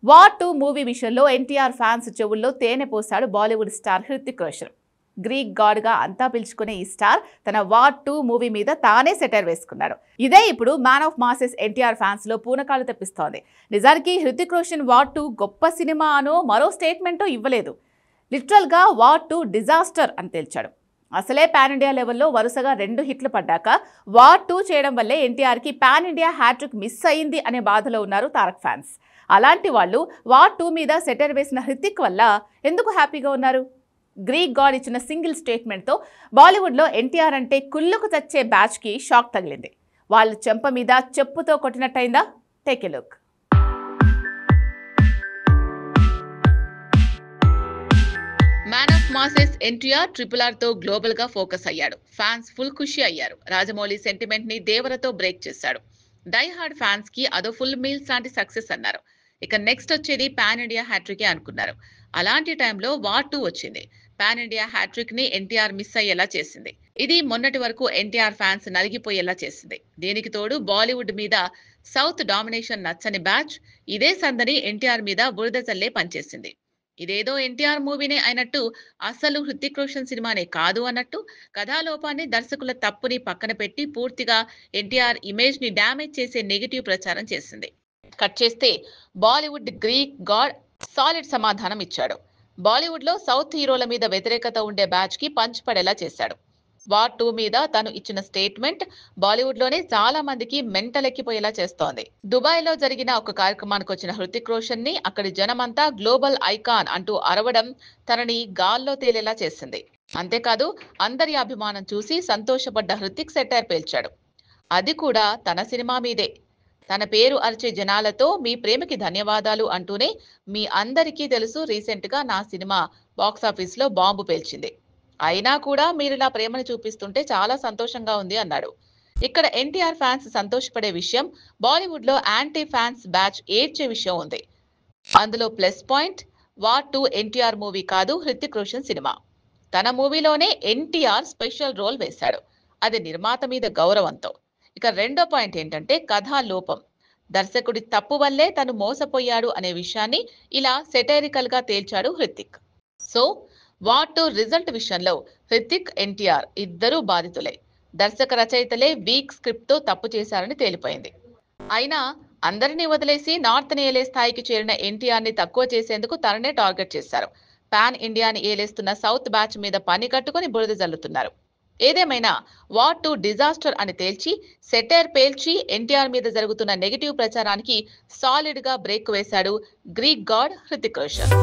War 2 movie విషయంలో NTR fans చెవుల్లో తేనె పోశాడు Bollywood star Hrithik Roshan. Greek god గా అంతా పిలుచుకునే ఈ స్టార్ తన వార్ 2 మూవీ మీద తానే సెటైర్ వేసుకున్నాడు. ఇదే ఇప్పుడు man of masses NTR fans లో పూనకాలు తెప్పిస్తోంది. నిజానికి హృతిక్ రోషన్ వార్ 2 గొప్ప సినిమా అనో మరో స్టేట్మెంటో ఇవ్వలేదు. లిటరల్ గా వార్ 2 డిజాస్టర్ అని తేల్చాడు. అసలే పాన్ ఇండియా లెవెల్లో వరుసగా 2 హిట్లు పడ్డాక వార్ 2 చేయడం వల్లే ఎన్టీఆర్కి పాన్ ఇండియా హ్యాట్రిక్ మిస్ అయింది అనే బాధలో ఉన్నారు తారక్ ఫ్యాన్స్. అలాంటి వాళ్ళు వార్ 2 మీద సెటర్ వేసిన హృతిక్ వల్ల ఎందుకు హ్యాపీగా ఉన్నారు? గ్రీక్ గాడ్ ఇచ్చిన సింగిల్ స్టేట్మెంట్తో బాలీవుడ్లో ఎన్టీఆర్ అంటే కుళ్ళుకు చచ్చే బ్యాచ్కి షాక్ తగిలింది. వాళ్ళు చెంప మీద చెప్పుతో కొట్టినట్టయిందా? Take a look. Man of masses NTR RRR తో గ్లోబల్ గా ఫోకస్ అయ్యాడు. ఫ్యాన్స్ ఫుల్ ఖుషి అయ్యారు. రాజమౌళి సెంటిమెంట్ ని దేవరతో బ్రేక్ చేశాడు. డై హార్డ్ ఫ్యాన్స్ కి అదో ఫుల్ మీల్స్ లాంటి సక్సెస్ అన్నారు. ఇక నెక్స్ట్ వచ్చేది పాన్ ఇండియా హ్యాట్రికే అనుకున్నారు. అలాంటి టైంలో వార్ 2 వచ్చింది. పాన్ ఇండియా హ్యాట్రిక్ ని ఎన్టీఆర్ మిస్ అయ్యేలా చేసింది. ఇది మొన్నటి వరకు ఎన్టీఆర్ ఫ్యాన్స్ నలిగిపోయేలా చేసింది. దీనికి తోడు బాలీవుడ్ మీద సౌత్ డామినేషన్ నచ్చని బ్యాచ్ ఇదే సందని ఎన్టీఆర్ మీద బురద చల్లే పనిచేసింది. ఇదేదో ఎన్టీఆర్ మూవీనే అయినట్టు, అసలు హృతిక్ రోషన్ సినిమానే కాదు అన్నట్టు, కథాలోపాన్ని దర్శకుల తప్పుని పక్కన పెట్టి పూర్తిగా ఎన్టీఆర్ ఇమేజ్ ని డ్యామేజ్ చేసే నెగిటివ్ ప్రచారం చేసింది. కట్ చేస్తే బాలీవుడ్ గ్రీక్ గాడ్ సాలిడ్ సమాధానం ఇచ్చాడు. బాలీవుడ్ లో సౌత్ హీరోల మీద వ్యతిరేకత ఉండే బ్యాచ్ కి పంచ్ పడేలా చేశాడు. వార్ 2 మీద తను ఇచ్చిన స్టేట్మెంట్ బాలీవుడ్ లోనే చాలా మందికి మెంటలెక్కిపోయేలా చేస్తోంది. దుబాయ్ లో జరిగిన ఒక కార్యక్రమానికి వచ్చిన హృతిక్ రోషన్ ని అక్కడి జనమంతా గ్లోబల్ ఐకాన్ అంటూ అరవడం తనని గాల్లో తేలేలా చేసింది. అంతేకాదు, అందరి అభిమానం చూసి సంతోషపడ్డ హృతిక్ సెటైర్ పేల్చాడు. అది కూడా తన సినిమా మీదే. తన పేరు అరిచే జనాలతో మీ ప్రేమకి ధన్యవాదాలు అంటూనే, మీ అందరికీ తెలుసు రీసెంట్ గా నా సినిమా బాక్సాఫీస్ లో బాంబు పేల్చింది. అయినా కూడా మీరిలా ప్రేమను చూపిస్తుంటే చాలా సంతోషంగా ఉంది అన్నాడు. ఇక్కడ ఎన్టీఆర్ ఫ్యాన్స్ సంతోషపడే విషయం, బాలీవుడ్ లో యాంటీ ఫ్యాన్స్ బ్యాచ్ ఏడ్చే విషయం ఉంది. అందులో plus point, war 2 NTR movie కాదు, హృతిక్ రోషన్ సినిమా. తన మూవీలోనే ఎన్టీఆర్ స్పెషల్ రోల్ వేశాడు. అది నిర్మాత మీద గౌరవంతో. ఇక రెండో పాయింట్ ఏంటంటే కథా లోపం. దర్శకుడి తప్పు వల్లే తను మోసపోయాడు అనే విషయాన్ని ఇలా సెటైరికల్ గా తేల్చాడు హృతిక్. సో వార్ 2 రిజల్ట్ విషయంలో హృతిక్, ఎన్టీఆర్ ఇద్దరూ బాధితులే. దర్శక రచయితలే వీక్ స్క్రిప్ట్ తో తప్పు చేశారని తేలిపోయింది. అయినా అందరినీ వదిలేసి నార్త్ ని ఏలే స్థాయికి చేరిన ఎన్టీఆర్ ని తక్కువ చేసేందుకు తననే టార్గెట్ చేశారు. పాన్ ఇండియాని ఏలేస్తున్న సౌత్ బ్యాచ్ మీద పని కట్టుకుని బురద జల్లుతున్నారు. ఏదేమైనా వార్ 2 డిజాస్టర్ అని తేల్చి సెటైర్ పేల్చి ఎన్టీఆర్ మీద జరుగుతున్న నెగిటివ్ ప్రచారానికి సాలిడ్ గా బ్రేక్ వేశాడు గ్రీక్ గాడ్ హృతిక్ రోషన్.